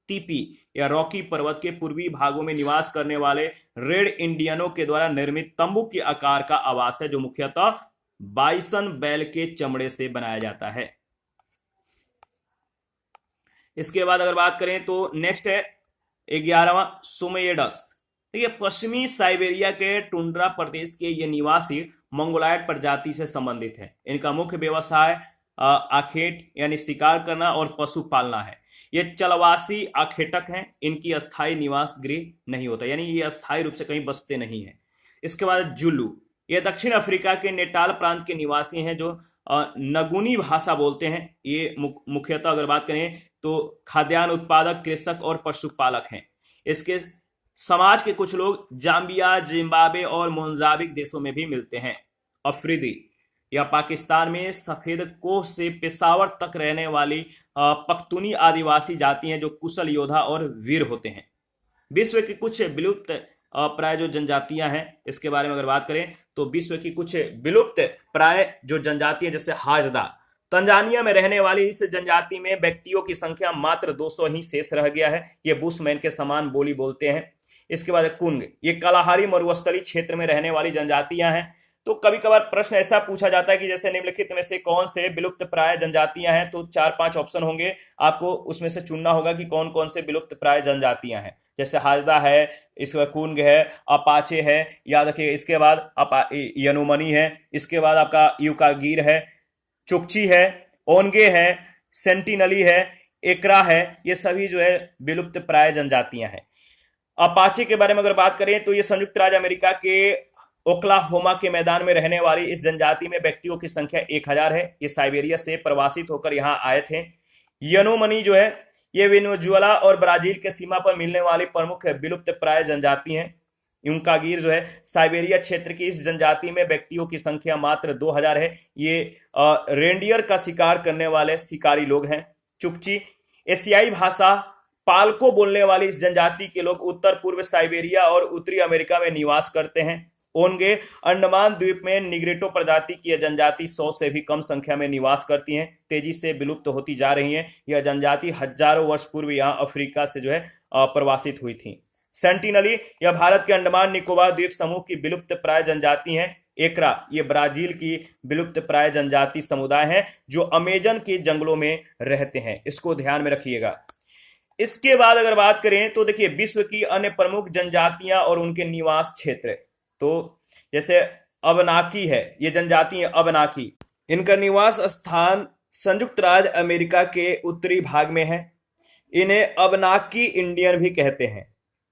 Speaker 1: टीपी, यह रॉकी पर्वत के पूर्वी भागों में निवास करने वाले रेड इंडियनों के द्वारा निर्मित तंबू के आकार का आवास है जो मुख्यतः बाइसन बैल के चमड़े से बनाया जाता है। इसके बाद अगर बात करें तो नेक्स्ट है 11वां सुमेडस। ये पश्चिमी साइबेरिया के टुंड्रा प्रदेश के ये निवासी मंगोलायड प्रजाति से संबंधित है। इनका मुख्य व्यवसाय आखेट यानी शिकार करना और पशु पालना है। ये चलवासी आखेटक हैं। इनकी अस्थायी निवास गृह नहीं होता, यानी ये अस्थायी रूप से कहीं बसते नहीं है। इसके बाद जुलू, ये दक्षिण अफ्रीका के नेटाल प्रांत के निवासी हैं जो नगुनी भाषा बोलते हैं। ये मुख्यतः अगर बात करें तो खाद्यान्न उत्पादक, कृषक और पशुपालक हैं। इसके समाज के कुछ लोग जाम्बिया, जिम्बाब्वे और मोजाम्बिक देशों में भी मिलते हैं। अफरीदी, यह पाकिस्तान में सफेद कोह से पेशावर तक रहने वाली पख्तूनी आदिवासी जाति हैं जो कुशल योद्धा और वीर होते हैं। विश्व की कुछ विलुप्त प्राय जो जनजातियां हैं, इसके बारे में अगर बात करें तो विश्व की कुछ विलुप्त प्राय जो जनजातियां, जैसे हाजदा, तंजानिया में रहने वाली इस जनजाति में व्यक्तियों की संख्या मात्र 200 ही शेष रह गया है। ये बुशमैन के समान बोली बोलते हैं। इसके बाद कुंग, ये कलाहारी मरुस्थली क्षेत्र में रहने वाली जनजातियां हैं। तो कभी कभार प्रश्न ऐसा पूछा जाता है कि जैसे निम्नलिखित में से कौन से विलुप्त प्राय जनजातियां हैं, तो 4-5 ऑप्शन होंगे, आपको उसमें से चुनना होगा कि कौन कौन से विलुप्त प्राय जनजातियां हैं। जैसे हाजदा है, इसके बाद कुंग है, अपाचे है, याद रखिए। इसके बाद यनुमनी है, इसके बाद आपका यूकागीर है, चुकची है, ओनगे है, सेंटिनली है, एकरा है। ये सभी जो है विलुप्त प्राय जनजातियां हैं। अपाचे के बारे में अगर बात करें तो ये संयुक्त राज्य अमेरिका के ओक्लाहोमा के मैदान में रहने वाली इस जनजाति में व्यक्तियों की संख्या 1000 है। ये साइबेरिया से प्रवासित होकर यहाँ आए थे। यनोमनी जो है ये वेनेजुएला और ब्राजील के सीमा पर मिलने वाली प्रमुख विलुप्त प्राय जनजाति हैं। यूकागीर जो है साइबेरिया क्षेत्र की इस जनजाति में व्यक्तियों की संख्या मात्र 2000 है। ये रेंडियर का शिकार करने वाले शिकारी लोग हैं। चुकची, एशियाई भाषा पाल्को बोलने वाली इस जनजाति के लोग उत्तर पूर्व साइबेरिया और उत्तरी अमेरिका में निवास करते हैं। ओनगे अंडमान द्वीप में निग्रेटो प्रजाति की यह जनजाति 100 से भी कम संख्या में निवास करती हैं, तेजी से विलुप्त होती जा रही हैं। यह जनजाति हजारों वर्ष पूर्व यहां अफ्रीका से जो है प्रवासित हुई थी। सेंटिनली यह भारत के अंडमान निकोबार द्वीप समूह की विलुप्त प्राय जनजाति है। एकरा ये ब्राजील की विलुप्त प्राय जनजाति समुदाय है जो अमेजन के जंगलों में रहते हैं, इसको ध्यान में रखिएगा। इसके बाद अगर बात करें तो देखिए विश्व की अन्य प्रमुख जनजातियां और उनके निवास क्षेत्र, तो जैसे अबनाकी है, ये जनजाति है अबनाकी, इनका निवास स्थान संयुक्त राज्य अमेरिका के उत्तरी भाग में है। इन्हें अबनाकी इंडियन भी कहते हैं।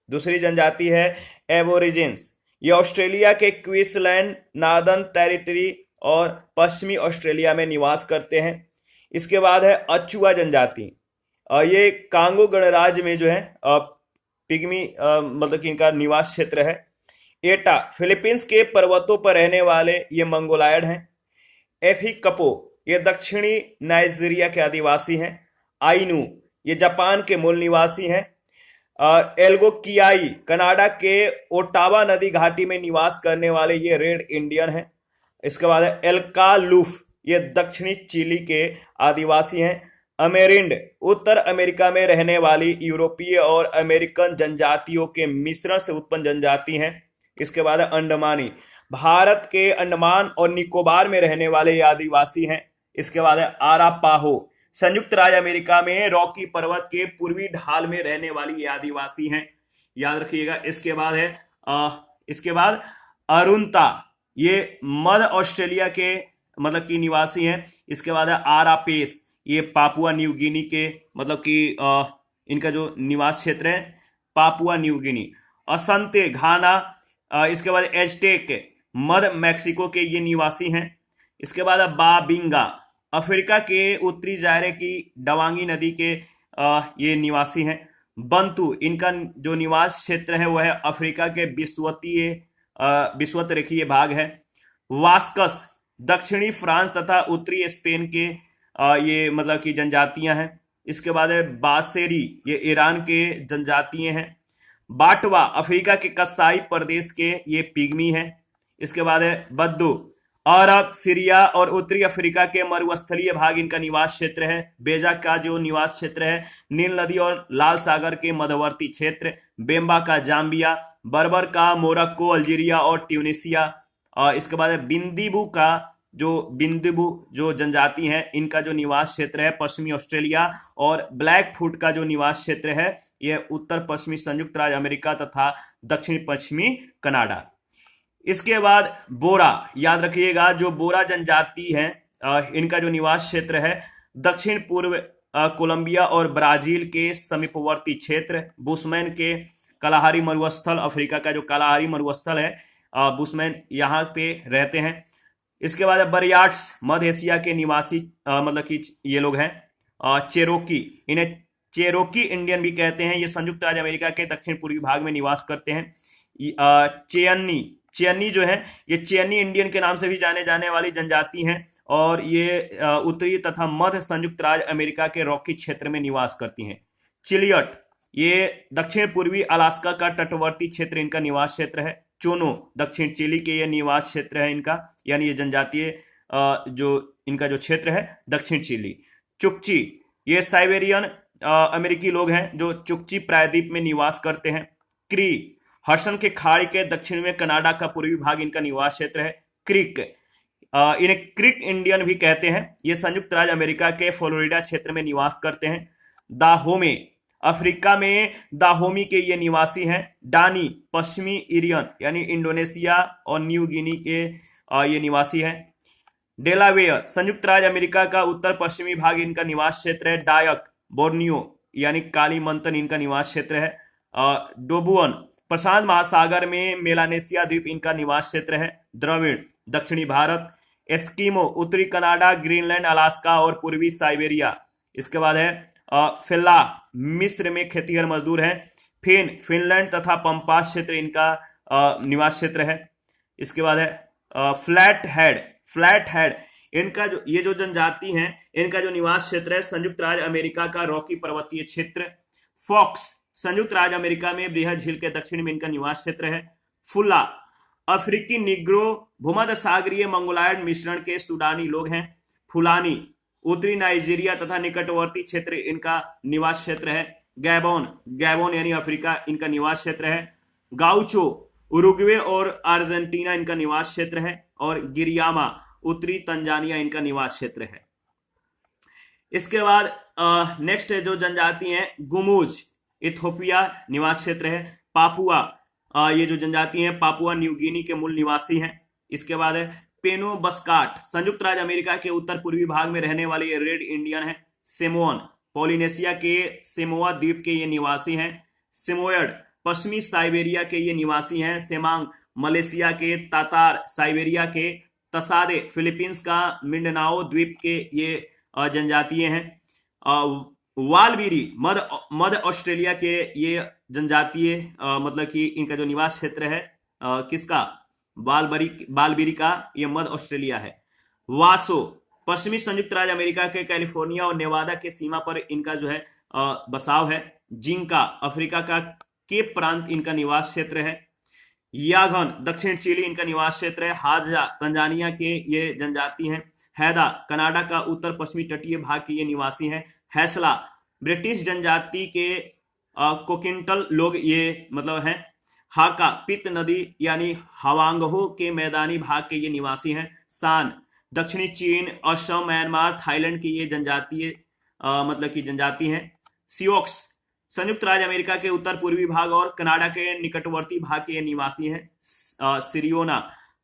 Speaker 1: दूसरी जनजाति है एबोरिजिन्स, ये ऑस्ट्रेलिया के क्वींसलैंड, नार्दर्न टेरिटरी और पश्चिमी ऑस्ट्रेलिया में निवास करते हैं। इसके बाद है अचुआ जनजाति, ये कांगो गणराज्य में जो है पिग्मी मतलब कि इनका निवास क्षेत्र है। एटा फिलीपींस के पर्वतों पर रहने वाले ये मंगोलायड हैं। एफिकपो ये दक्षिणी नाइजीरिया के आदिवासी हैं। आइनू ये जापान के मूल निवासी हैं। एल्गोकियाई कनाडा के ओटावा नदी घाटी में निवास करने वाले ये रेड इंडियन हैं। इसके बाद है एल्कालूफ, ये दक्षिणी चिली के आदिवासी हैं। अमेरिंड उत्तर अमेरिका में रहने वाली यूरोपीय और अमेरिकन जनजातियों के मिश्रण से उत्पन्न जनजाति हैं। इसके बाद है अंडमानी, भारत के अंडमान और निकोबार में रहने वाले ये आदिवासी हैं। इसके बाद है आरापाहो, संयुक्त राज्य अमेरिका में रॉकी पर्वत के पूर्वी ढाल में रहने वाली ये आदिवासी हैं, याद रखिएगा। इसके बाद अरुंता, ये मध्य ऑस्ट्रेलिया के मतलब की निवासी हैं। इसके बाद है आरापेस, ये पापुआ न्यू गिनी के मतलब कि इनका जो निवास क्षेत्र है पापुआ न्यू गिनी। असंते घाना, इसके बाद एजटेक मध्य मैक्सिको के ये निवासी हैं। इसके बाद है बाबिंगा, अफ्रीका के उत्तरी जायरे की डवांगी नदी के ये निवासी हैं। बंतु, इनका जो निवास क्षेत्र है वह है अफ्रीका के विषुवत रेखीय भाग है। वास्कस दक्षिणी फ्रांस तथा उत्तरी स्पेन के ये मतलब की जनजातियां हैं। इसके बाद है बासेरी, ये ईरान के जनजातियां हैं। बाटवा अफ्रीका के कसाई प्रदेश के ये पिग्मी हैं। इसके बाद है बद्दू, अरब, सीरिया और उत्तरी अफ्रीका के मरुस्थलीय भाग इनका निवास क्षेत्र है। बेजा का जो निवास क्षेत्र है नील नदी और लाल सागर के मध्यवर्ती क्षेत्र। बेम्बा का जाम्बिया, बर्बर का मोरक्को, अल्जीरिया और ट्यूनिसिया। इसके बाद है बिंदुबू जो जनजाति है इनका जो निवास क्षेत्र है पश्चिमी ऑस्ट्रेलिया। और ब्लैक फुट का जो निवास क्षेत्र है यह उत्तर पश्चिमी संयुक्त राज्य अमेरिका तथा दक्षिण पश्चिमी कनाडा। इसके बाद बोरा, याद रखिएगा जो बोरा जनजाति है इनका जो निवास क्षेत्र है दक्षिण पूर्व कोलंबिया और ब्राजील के समीपवर्ती क्षेत्र। बुशमैन के कलाहारी मरुस्थल, अफ्रीका का जो कलाहारी मरुस्थल है बुशमैन यहाँ पे रहते हैं। इसके बाद बरियाट्स, मध्य एशिया के निवासी मतलब कि ये लोग हैं। चेरोकी, इन्हें चेरोकी इंडियन भी कहते हैं। ये संयुक्त राज्य अमेरिका के दक्षिण पूर्वी भाग में निवास करते हैं। चेन्नी जो है ये चेन्नी इंडियन के नाम से भी जाने जाने वाली जनजाति हैं और ये उत्तरी तथा मध्य संयुक्त राज्य अमेरिका के रॉकी क्षेत्र में निवास करती हैं। चिलियट, ये दक्षिण पूर्वी अलास्का का तटवर्ती क्षेत्र इनका निवास क्षेत्र है। चोनो, दक्षिण चिली के ये निवास क्षेत्र है इनका, यानी ये जनजातीय जो इनका जो क्षेत्र है दक्षिण चिली। चुकची, ये साइबेरियन अमेरिकी लोग हैं जो चुकची प्रायद्वीप में निवास करते हैं। क्री, हडसन के खाड़ी के दक्षिण में कनाडा का पूर्वी भाग इनका निवास क्षेत्र है। क्रिक, इन्हें क्रिक इंडियन भी कहते हैं। ये संयुक्त राज्य अमेरिका के फ्लोरिडा क्षेत्र में निवास करते हैं। दाहोमे, अफ्रीका में दाहोमी के ये निवासी हैं। डानी, पश्चिमी इरियन यानी इंडोनेशिया और न्यू गिनी के ये निवासी हैं। डेलावेयर, संयुक्त राज्य अमेरिका का उत्तर पश्चिमी भाग इनका निवास क्षेत्र है। डायक, बोर्नियो यानी कालीमंतन इनका निवास क्षेत्र है। डोबुअन, प्रशांत महासागर में मेलानेशिया द्वीप इनका निवास क्षेत्र है। द्रविड़, दक्षिणी भारत। एस्किमो, उत्तरी कनाडा, ग्रीनलैंड, अलास्का और पूर्वी साइबेरिया। इसके बाद है फिल्ला, मिस्र में खेतीहर मजदूर हैं। फिन, फिनलैंड तथा पंपास क्षेत्र इनका निवास क्षेत्र है। इसके बाद है फ्लैट हेड, इनका जो ये जो जनजाति हैं इनका जो निवास क्षेत्र है संयुक्त राज्य अमेरिका का रॉकी पर्वतीय क्षेत्र। फॉक्स संयुक्त राज्य अमेरिका में बृहद झील के दक्षिण में इनका निवास क्षेत्र है। फुला अफ्रीकी निग्रो भूमध्य सागरीय मंगोलायड मिश्रण के सूडानी लोग हैं। फुलानी उत्तरी नाइजीरिया तथा निकटवर्ती क्षेत्र इनका निवास क्षेत्र है। गैबोन गैबोन यानी अफ्रीका इनका निवास क्षेत्र है। गाउचो उरुग्वे और अर्जेंटीना इनका निवास क्षेत्र है। और गिरियामा उत्तरी तंजानिया इनका निवास क्षेत्र है। इसके बाद नेक्स्ट जो जनजाति हैं गुमूज इथोपिया निवास क्षेत्र है। पापुआ ये जो जनजाति हैं पापुआ न्यू गिनी के मूल निवासी हैं। इसके बाद है पेनोबस्काट संयुक्त राज्य अमेरिका के उत्तर पूर्वी भाग में रहने वाले ये रेड इंडियन है। सेमोन पोलिनेशिया के सेमोआ द्वीप के ये निवासी हैं। सेमोयड पश्चिमी साइबेरिया के ये निवासी हैं। सेमांग मलेशिया के। तातार साइबेरिया के। तसादे फिलीपींस का मिंडनाओ द्वीप के ये जनजातीय हैं। वालबीरी मध्य ऑस्ट्रेलिया के ये जनजातीय मतलब कि इनका जो निवास क्षेत्र है किसका बालबीरी का ये मध्य ऑस्ट्रेलिया है। वासो पश्चिमी संयुक्त राज्य अमेरिका के कैलिफोर्निया और नेवादा के सीमा पर इनका जो है बसाव है। जिंका अफ्रीका का केप प्रांत इनका निवास क्षेत्र है। यागन दक्षिण चिली इनका निवास क्षेत्र है। हाजा तंजानिया के ये जनजाति हैं। हैदा कनाडा का उत्तर पश्चिमी तटीय भाग के ये निवासी हैं। हैसला ब्रिटिश जनजाति के कोकिंटल लोग ये मतलब हैं। हाका पित नदी यानी हवांगहो के मैदानी भाग के ये निवासी हैं। सान दक्षिणी चीन असम म्यांमार थाईलैंड की ये जनजातीय मतलब की जनजाति हैं। सियोक्स संयुक्त राज्य अमेरिका के उत्तर पूर्वी भाग और कनाडा के निकटवर्ती भाग के ये निवासी हैं। सिरियोना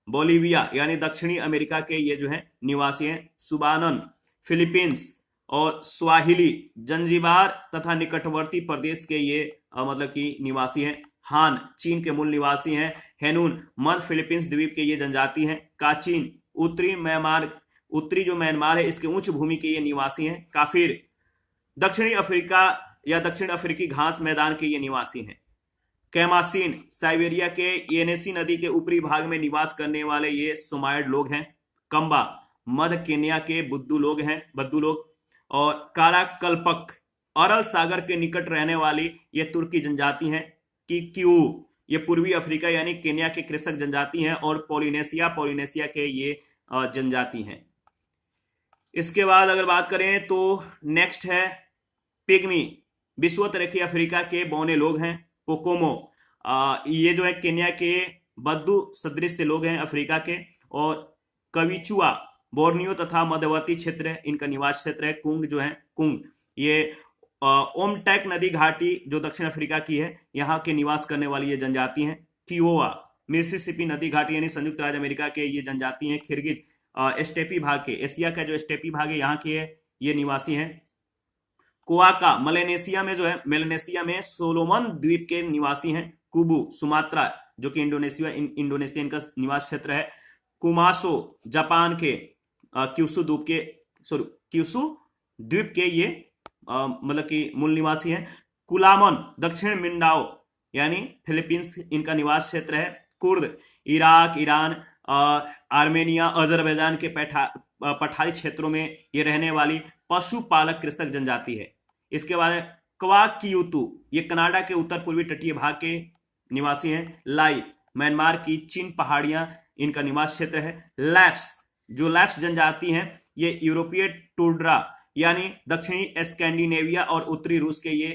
Speaker 1: बोलिविया यानी दक्षिणी अमेरिका के ये जो है निवासी हैं। सुबानन फिलीपींस और स्वाहिली जंजीबार तथा निकटवर्ती प्रदेश के ये मतलब की निवासी हैं। हान चीन के मूल निवासी हैं। हेनून मध्य फिलीपींस द्वीप के ये जनजाति हैं। काचिन उत्तरी जो म्यांमार है इसके उच्च भूमि के ये निवासी हैं। काफिर दक्षिणी अफ्रीका या दक्षिण अफ्रीकी घास मैदान के ये निवासी हैं। कैमासीन साइबेरिया के येनेसी नदी के ऊपरी भाग में निवास करने वाले ये सोमाइड लोग हैं। कंबा मध्य केन्या के बद्दू लोग और काराकल्पक अरल सागर के निकट रहने वाली ये तुर्की जनजाति हैं। किक्यू ये पूर्वी अफ्रीका यानी केन्या के कृषक जनजाति हैं। और पोलिनेशिया के ये जनजाति हैं। इसके बाद अगर बात करें तो नेक्स्ट है पिग्मी विश्वतरेखी अफ्रीका के बौने लोग हैं। पोकोमो ये जो है केन्या के बद्दू सदृश लोग हैं अफ्रीका के। और कविचुआ बोर्नियो तथा मध्यवर्ती क्षेत्र इनका निवास क्षेत्र है। कुंग जो है कुंग ये ओमटैक नदी घाटी जो दक्षिण अफ्रीका की है यहाँ के निवास करने वाली ये जनजाति हैं। किओवा मिसिसिपी नदी घाटी यानी संयुक्त राज्य अमेरिका के ये जनजाति हैं। खिरगिज स्टेपी भाग के एशिया का जो स्टेपी भाग है यहाँ के ये निवासी हैं। कोआका मेलेनेशिया में सोलोमन द्वीप के निवासी हैं। कुबू सुमात्रा जो कि इंडोनेशिया इनका निवास क्षेत्र है। कुमासो जापान के क्यूसू द्वीप के ये मतलब कि मूल निवासी हैं। कुलामन दक्षिण मिंडाओ यानी फिलीपींस इनका निवास क्षेत्र है। Kurd Iraq Iran Armenia Azerbaijan के पठारी क्षेत्रों में ये रहने वाली पशुपालक कृषक जनजाति है। इसके बाद क्वाकियुतु ये कनाडा के उत्तर पूर्वी तटीय भाग के निवासी हैं। लाई म्यांमार की चिन पहाड़ियां इनका निवास क्षेत्र है। लैप्स जनजाति हैं ये यूरोपीय टुंड्रा यानी दक्षिणी स्कैंडिनेविया और उत्तरी रूस के ये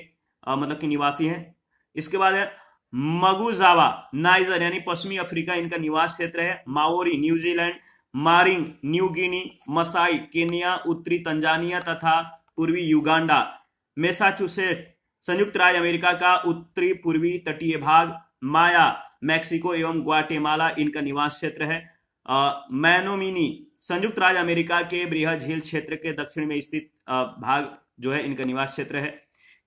Speaker 1: मतलब के निवासी हैं। इसके बाद है मगुजावा नाइजर यानी पश्चिमी अफ्रीका इनका निवास क्षेत्र है। Maori New Zealand Maring New Guinea Masai Kenya उत्तरी तंजानिया तथा पूर्वी युगांडा। मैसाचुसेट्स संयुक्त राज्य अमेरिका का उत्तरी पूर्वी तटीय भाग। माया मैक्सिको एवं ग्वाटेमाला इनका निवास क्षेत्र है। मैनोमिनी संयुक्त राज्य अमेरिका के बृहद झील क्षेत्र के दक्षिण में स्थित भाग जो है इनका निवास क्षेत्र है।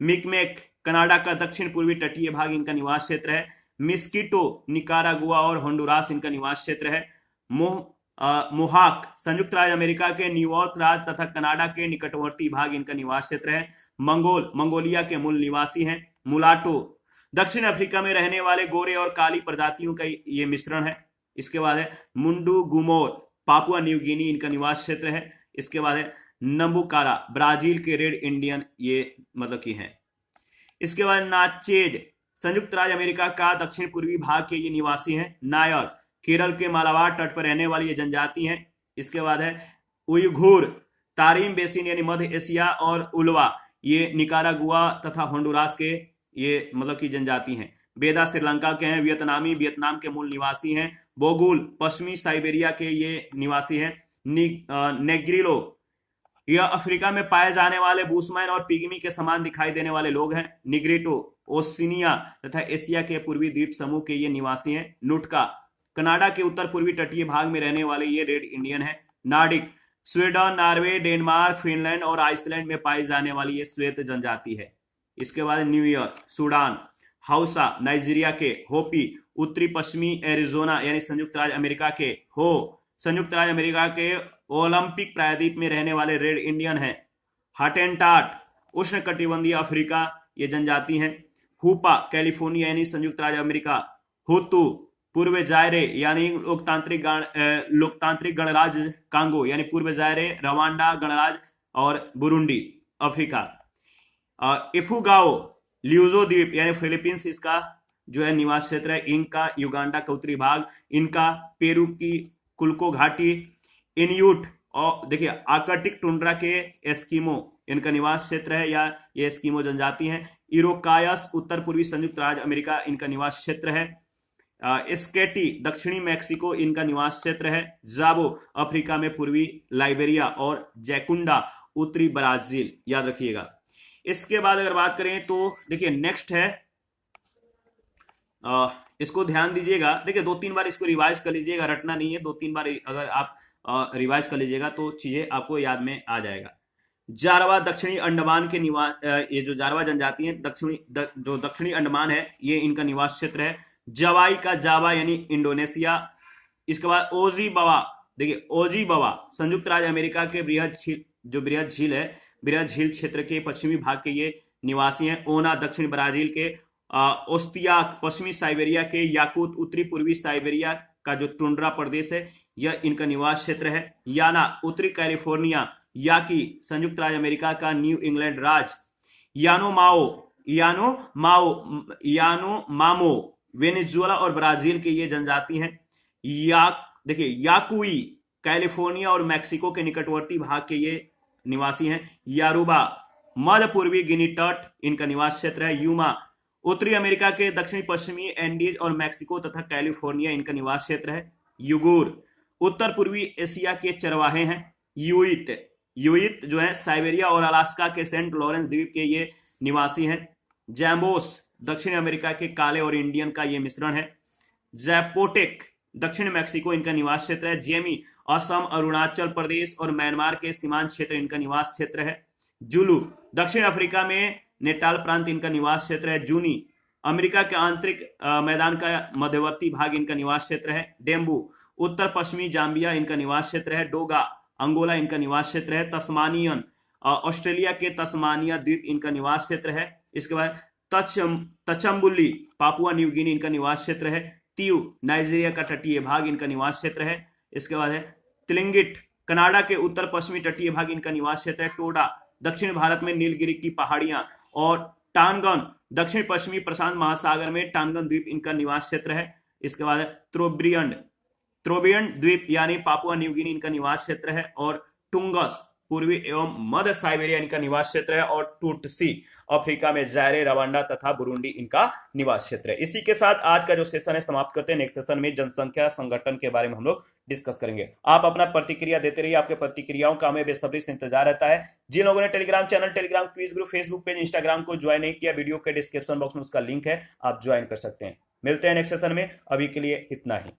Speaker 1: मिकमेक कनाडा का दक्षिण पूर्वी तटीय भाग इनका निवास क्षेत्र है। मिस्कीटो निकारागुआ और होंडुरास इनका निवास क्षेत्र है। मोहाक संयुक्त राज्य अमेरिका के न्यूयॉर्क राज्य तथा कनाडा के निकटवर्ती भाग इनका निवास क्षेत्र है। मंगोलिया के मूल निवासी हैं। मुलाटो दक्षिण अफ्रीका में रहने वाले गोरे और काली प्रजातियों का ये मिश्रण है। इसके बाद है मुंडू गुमोर पापुआ न्यू गिनी इनका निवास क्षेत्र है। इसके बाद है नंबुकारा ब्राजील के रेड इंडियन ये मतलब की हैं। इसके बाद नाचेज संयुक्त राज्य अमेरिका का दक्षिण पूर्वी भाग के ये निवासी हैं। नायर केरल के मालाबार तट पर रहने वाली ये जनजाति हैं। इसके बाद है उइघुर तारिम बेसिन यानी मध्य एशिया, और उल्वा ये निकारागुआ तथा होंडुरास के ये मतलब की जनजाति हैं। बेदा श्रीलंका के हैं। वियतनामी वियतनाम के मूल निवासी हैं। बोगुल पश्चिमी साइबेरिया के ये निवासी हैं। नेग्रिलो यह अफ्रीका में पाए जाने वाले बुशमैन और पिग्मी के समान दिखाई देने वाले लोग हैं। निग्रिटो ओशिनिया तथा एशिया के पूर्वी द्वीप समूह के ये निवासी हैं। नुटका कनाडा के उत्तर पूर्वी तटीय भाग में रहने वाले ये रेड इंडियन है। Nordic Sweden, Norway, Denmark, Finland और आइसलैंड में पाई जाने वाली ये श्वेत जनजाति है। इसके बाद न्यू ईयर सूडान, हाउसा नाइजीरिया के, होपी उत्तरी पश्चिमी एरिजोना यानी संयुक्त राज्य अमेरिका के, हो संयुक्त राज्य अमेरिका के ओलंपिक प्रायद्वीप में रहने वाले रेड इंडियन है। हटेनटाट उष्ण कटिबंधीय अफ्रीका ये जनजाति हैं। हुपा कैलिफोर्निया यानी संयुक्त राज्य अमेरिका। हुतु पूर्व जायरे यानी लोकतांत्रिक गणराज्य कांगो यानी पूर्व जायरे, रवांडा गणराज्य और बुरुंडी अफ्रीका। इफुगाओ ल्यूजो द्वीप यानी फिलीपींस इसका जो है निवास क्षेत्र है। इनका युगांडा का उत्तरी भाग, इनका पेरू की कुल्को घाटी। इन्यूट और देखिए आर्कटिक टुंड्रा के एस्किमो इनका निवास क्षेत्र है या ये एस्किमो जनजाति है। इरोकायस उत्तर पूर्वी संयुक्त राज्य अमेरिका इनका निवास क्षेत्र है। स्केटी दक्षिणी मैक्सिको इनका निवास क्षेत्र है। जाबो अफ्रीका में पूर्वी लाइबेरिया और जैकुंडा उत्तरी ब्राजील, याद रखिएगा। इसके बाद अगर बात करें तो देखिए नेक्स्ट है, इसको ध्यान दीजिएगा। देखिए 2-3 बार इसको रिवाइज कर लीजिएगा, रटना नहीं है। 2-3 बार अगर आप रिवाइज कर लीजिएगा तो चीजें आपको याद में आ जाएगा। जारवा दक्षिणी अंडमान के निवास, ये जो जारवा जनजाति है जो दक्षिणी अंडमान है ये इनका निवास क्षेत्र है। जवाई का जावा यानी इंडोनेशिया। इसके बाद ओजीबवा, देखिए ओजीबवा संयुक्त राज्य अमेरिका के बृहद झील क्षेत्र के पश्चिमी भाग के ये निवासी हैं। ओना दक्षिण ब्राजील के। ओस्तियाक पश्चिमी साइबेरिया के। याकूत उत्तरी पूर्वी साइबेरिया का जो टुंड्रा प्रदेश है यह इनका निवास क्षेत्र है। याना उत्तरी कैलिफोर्निया। याकी संयुक्त राज्य अमेरिका का न्यू इंग्लैंड राज्य। यानो मामो वेनेजुएला और ब्राजील के ये जनजाति हैं। देखिए याकुई कैलिफोर्निया और मैक्सिको के निकटवर्ती भाग के ये निवासी हैं। यारूबा मध्य पूर्वी गिनी तट इनका निवास क्षेत्र है। यूमा उत्तरी अमेरिका के दक्षिणी पश्चिमी एंडीज और मैक्सिको तथा कैलिफोर्निया इनका निवास क्षेत्र है। युगुर उत्तर पूर्वी एशिया के चरवाहे हैं। यूइत जो है साइबेरिया और अलास्का के सेंट लॉरेंस द्वीप के ये निवासी हैं। जैम्बोस दक्षिण अमेरिका के काले और इंडियन का ये मिश्रण है। जैपोटेक दक्षिण मैक्सिको इनका निवास क्षेत्र है। जेमी असम, अरुणाचल प्रदेश और म्यांमार के सीमांत क्षेत्र इनका निवास क्षेत्र है। जुलू दक्षिण अफ्रीका में नेटाल प्रांत इनका निवास क्षेत्र है। जूनी अमेरिका के आंतरिक मैदान का मध्यवर्ती भाग इनका निवास क्षेत्र है। डेम्बू उत्तर पश्चिमी जाम्बिया इनका निवास क्षेत्र है। डोगा अंगोला इनका निवास क्षेत्र है। तस्मानियन ऑस्ट्रेलिया के तस्मानिया द्वीप इनका निवास क्षेत्र है। इसके बाद तचम्बुली पापुआ न्यू गिनी इनका निवास क्षेत्र है। तीव नाइजीरिया का तटीय भाग इनका निवास क्षेत्र है। इसके बाद है तिलिंगिट कनाडा के उत्तर पश्चिमी तटीय भाग इनका निवास क्षेत्र है। टोडा दक्षिण भारत में नीलगिरी की पहाड़ियां और टानगन दक्षिण पश्चिमी प्रशांत महासागर में टानगन द्वीप इनका निवास क्षेत्र है। इसके बाद त्रोबियन द्वीप यानी पापुआ न्यू गिनी इनका निवास क्षेत्र है। और टुंगस पूर्वी एवं मध्य साइबेरिया इनका निवास क्षेत्र है। और टूटसी अफ्रीका में जायरे, रवांडा तथा बुरुंडी इनका निवास क्षेत्र है। इसी के साथ आज का जो सेशन है समाप्त करते हैं। नेक्स्ट सेशन में जनसंख्या संगठन के बारे में हम लोग डिस्कस करेंगे। आप अपना प्रतिक्रिया देते रहिए, आपके प्रतिक्रियाओं का हमें बेसब्री से इंतजार रहता है। जिन लोगों ने Telegram channel, Telegram quiz group, Facebook page, Instagram को ज्वाइन नहीं किया, वीडियो के डिस्क्रिप्शन बॉक्स में उसका लिंक है, आप ज्वाइन कर सकते हैं। मिलते हैं नेक्स्ट सेशन में, अभी के लिए इतना ही।